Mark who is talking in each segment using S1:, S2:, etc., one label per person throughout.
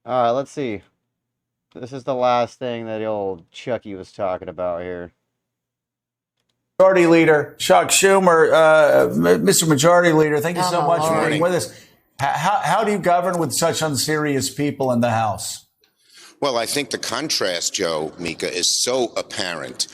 S1: All right, let's see. This is the last thing that old Chucky was talking about here.
S2: Majority Leader Chuck Schumer, Mr. Majority Leader, thank you so much for being
S3: Morning.
S2: with us. How do you govern with such unserious people in the House?
S3: Well, I think the contrast, Joe, Mika, is so apparent.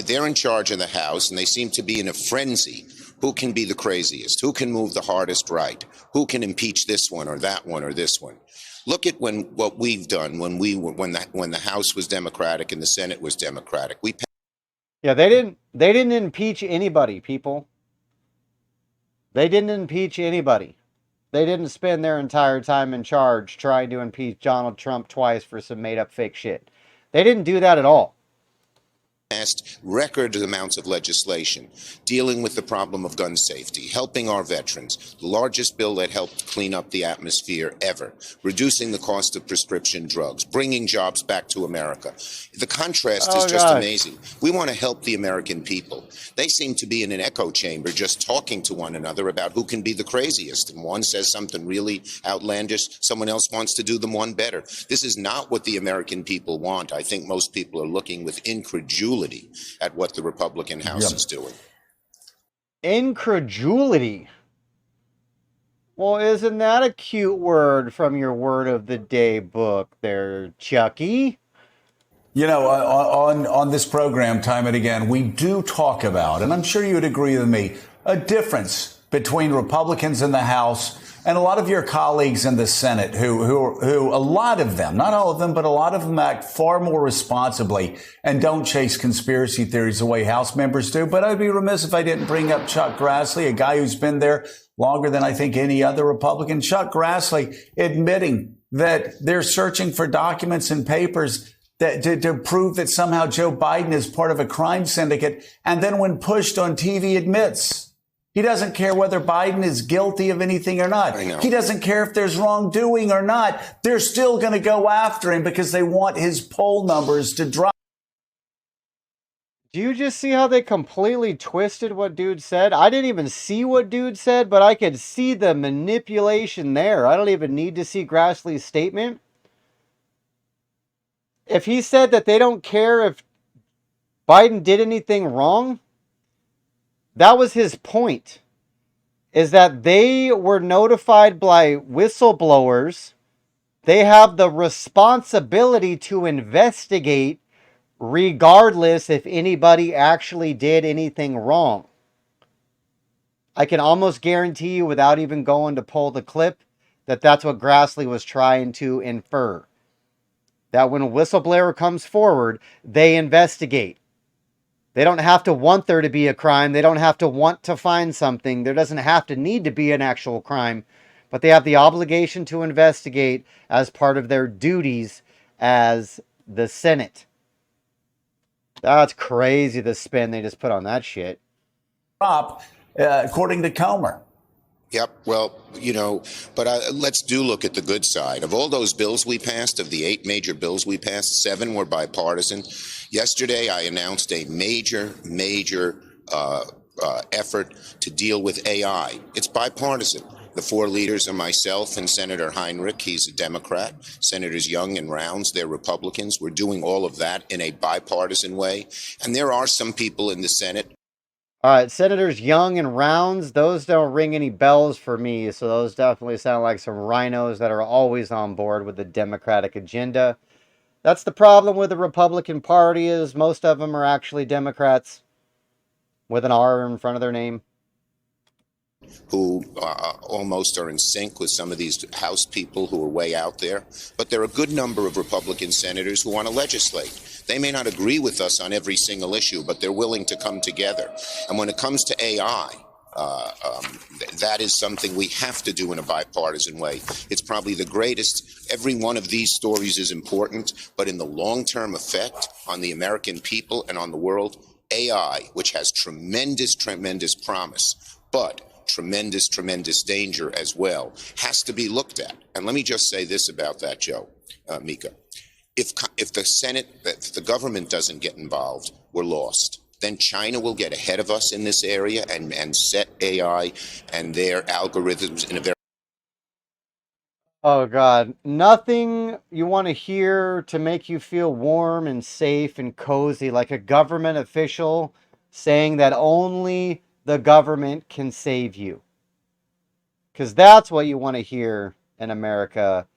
S3: They're in charge of the House, and they seem to be in a frenzy. Who can be the craziest? Who can move the hardest right? Who can impeach this one or that one or this one? Look at what we've done when the House was Democratic and the Senate was Democratic.
S1: Yeah, they didn't impeach anybody, people. They didn't impeach anybody. They didn't spend their entire time in charge trying to impeach Donald Trump twice for some made up fake shit. They didn't do that at all.
S3: Passed record amounts of legislation dealing with the problem of gun safety, helping our veterans, the largest bill that helped clean up the atmosphere ever, reducing the cost of prescription drugs, bringing jobs back to America. The contrast is just amazing. We want to help the American people. They seem to be in an echo chamber just talking to one another about who can be the craziest. And one says something really outlandish, someone else wants to do them one better. This is not what the American people want. I think most people are looking with incredulity at what the Republican House is doing.
S1: Incredulity. Well, isn't that a cute word from your word of the day book there, Chucky?
S2: You know, on this program, time and again, we do talk about, and I'm sure you would agree with me, a difference between Republicans in the House and a lot of your colleagues in the Senate who a lot of them, not all of them, but a lot of them act far more responsibly and don't chase conspiracy theories the way House members do. But I'd be remiss if I didn't bring up Chuck Grassley, a guy who's been there longer than I think any other Republican. Chuck Grassley admitting that they're searching for documents and papers that to prove that somehow Joe Biden is part of a crime syndicate. And then when pushed on TV, admits he doesn't care whether Biden is guilty of anything or not. He doesn't care if there's wrongdoing or not. They're still going to go after him because they want his poll numbers to drop.
S1: Do you just see how they completely twisted what dude said? I didn't even see what dude said, but I could see the manipulation there. I don't even need to see Grassley's statement. If he said that they don't care if Biden did anything wrong, that was his point, is that they were notified by whistleblowers. They have the responsibility to investigate regardless if anybody actually did anything wrong. I can almost guarantee you, without even going to pull the clip, that that's what Grassley was trying to infer. That when a whistleblower comes forward, they investigate. They don't have to want there to be a crime. They don't have to want to find something. There doesn't have to need to be an actual crime. But they have the obligation to investigate as part of their duties as the Senate. That's crazy, the spin they just put on that shit.
S2: According to Comer.
S3: Yep. Well, but let's look at the good side. Of all those bills we passed, of the 8 major bills we passed, 7 were bipartisan. Yesterday, I announced a major effort to deal with AI. It's bipartisan. The 4 leaders are myself and Senator Heinrich. He's a Democrat. Senators Young and Rounds, they're Republicans. We're doing all of that in a bipartisan way. And there are some people in the Senate.
S1: All right, Senators Young and Rounds, those don't ring any bells for me, so those definitely sound like some rhinos that are always on board with the Democratic agenda. That's the problem with the Republican Party, is most of them are actually Democrats with an R in front of their name.
S3: Who almost are in sync with some of these House people who are way out there. But there are a good number of Republican senators who want to legislate. They may not agree with us on every single issue, but they're willing to come together. And when it comes to AI, that is something we have to do in a bipartisan way. It's probably the greatest. Every one of these stories is important, but in the long-term effect on the American people and on the world, AI, which has tremendous promise, but tremendous danger as well, has to be looked at. And let me just say this about that, Joe, Mika. If the Senate, if the government doesn't get involved, we're lost. Then China will get ahead of us in this area and set AI and their algorithms in a very...
S1: Oh God, nothing you want to hear to make you feel warm and safe and cozy like a government official saying that only the government can save you. Because that's what you want to hear in America.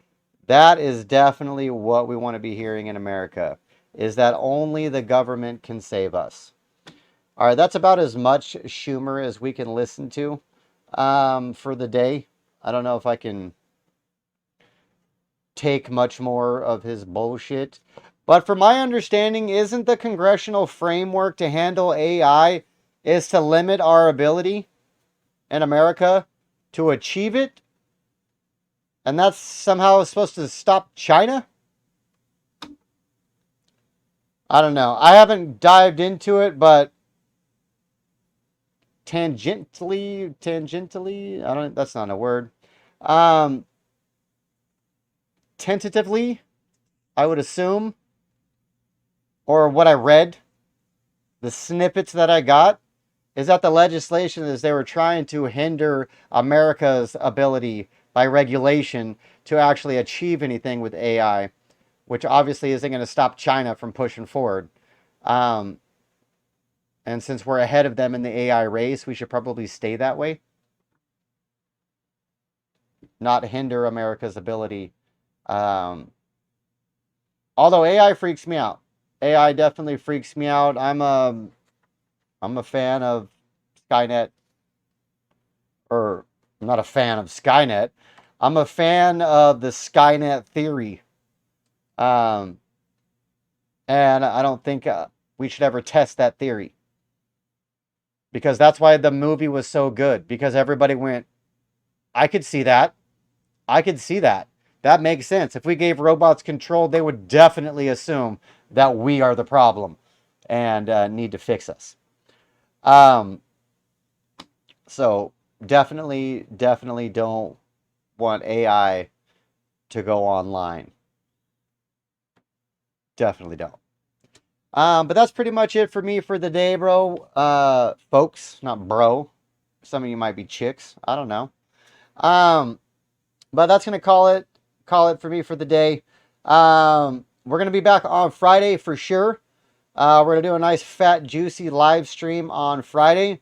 S1: That is definitely what we want to be hearing in America, is that only the government can save us. All right, that's about as much Schumer as we can listen to for the day. I don't know if I can take much more of his bullshit. But from my understanding, isn't the congressional framework to handle AI is to limit our ability in America to achieve it? And that's somehow supposed to stop China? I don't know. I haven't dived into it, but tangentially, I don't, that's not a word. Um, Tentatively, I would assume, or what I read, the snippets that I got, is that the legislation is they were trying to hinder America's ability by regulation to actually achieve anything with AI, which obviously isn't going to stop China from pushing forward. Um, and since we're ahead of them in the AI race, we should probably stay that way, not hinder America's ability. Um, Although AI freaks me out. AI definitely freaks me out. I'm a fan of Skynet, or I'm not a fan of Skynet. I'm a fan of the Skynet theory. Um, and I don't think we should ever test that theory, because that's why the movie was so good, because everybody went, I could see that. I could see that. That makes sense. If we gave robots control, they would definitely assume that we are the problem and need to fix us. Um, so definitely don't want AI to go online. Definitely don't. But that's pretty much it for me for the day, bro. Folks, not bro. Some of you might be chicks. I don't know. Um, but that's gonna call it for me for the day. We're gonna be back on Friday for sure. We're gonna do a nice fat juicy live stream on Friday.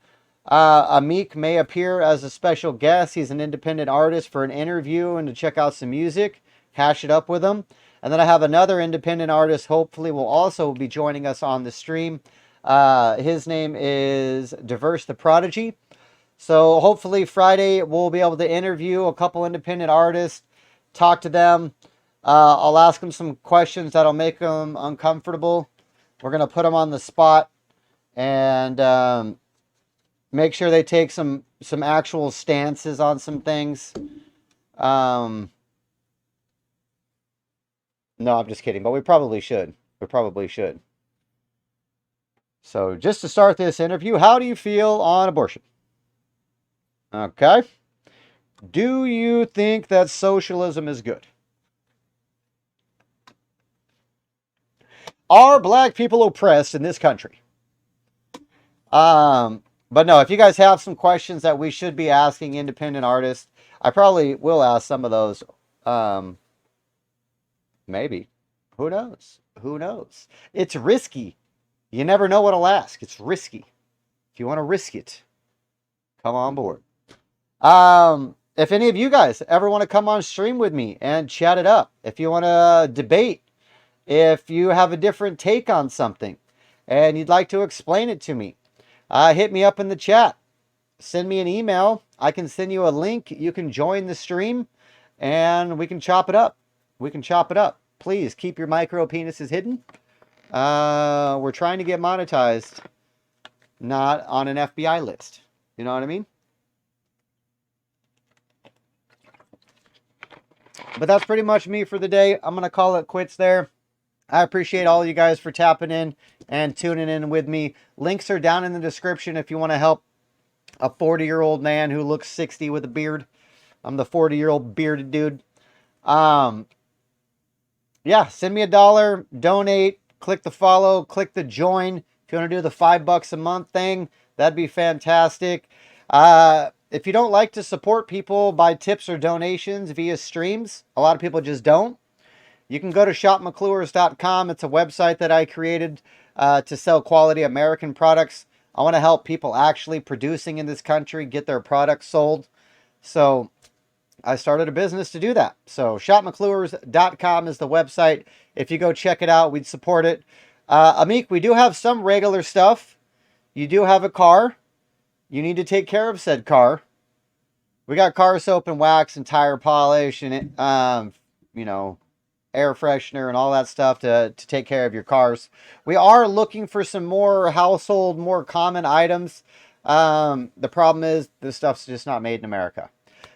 S1: Amik may appear as a special guest. He's an independent artist for an interview and to check out some music, hash it up with him. And then I have another independent artist, hopefully will also be joining us on the stream. His name is Diverse the Prodigy. So hopefully Friday we'll be able to interview a couple independent artists, talk to them. I'll ask them some questions that'll make them uncomfortable. We're going to put them on the spot and make sure they take some actual stances on some things. No, I'm just kidding, but we probably should. We probably should. So just to start this interview, how do you feel on abortion? Okay. Do you think that socialism is good? Are black people oppressed in this country? But no, if you guys have some questions that we should be asking independent artists, I probably will ask some of those. Um, Maybe. Who knows? Who knows? It's risky. You never know what I'll ask. It's risky. If you want to risk it, come on board. If any of you guys ever want to come on stream with me and chat it up, if you want to debate, if you have a different take on something and you'd like to explain it to me, hit me up in the chat. Send me an email. I can send you a link. You can join the stream and we can chop it up. We can chop it up. Please keep your micro penises hidden. We're trying to get monetized, not on an FBI list. You know what I mean? But that's pretty much me for the day. I'm going to call it quits there. I appreciate all you guys for tapping in and tuning in with me. Links are down in the description if you want to help a 40-year-old man who looks 60 with a beard. I'm the 40-year-old bearded dude. Yeah, send me $1, donate, click the follow, click the join. If you want to do the $5 a month thing, that'd be fantastic. If if you don't like to support people by tips or donations via streams, a lot of people just don't. You can go to shopmcclures.com. It's a website that I created to sell quality American products. I want to help people actually producing in this country get their products sold. So I started a business to do that. So shopmcclures.com is the website. If you go check it out, we'd support it. Amik, we do have some regular stuff. You do have a car. You need to take care of said car. We got car soap and wax and tire polish and, air freshener and all that stuff to take care of your cars. We are looking for some more household, more common items. The problem is this stuff's just not made in America.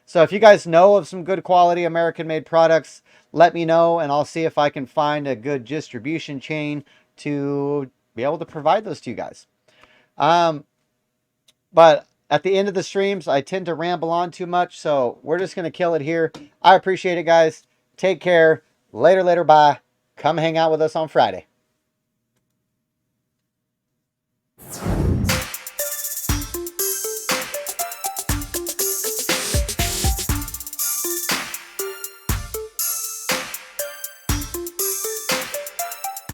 S1: So if you guys know of some good quality American-made products, let me know, and I'll see if I can find a good distribution chain to be able to provide those to you guys. But at the end of the streams, I tend to ramble on too much, so we're just going to kill it here. I appreciate it, guys. Take care. Later, bye. Come hang out with us on Friday.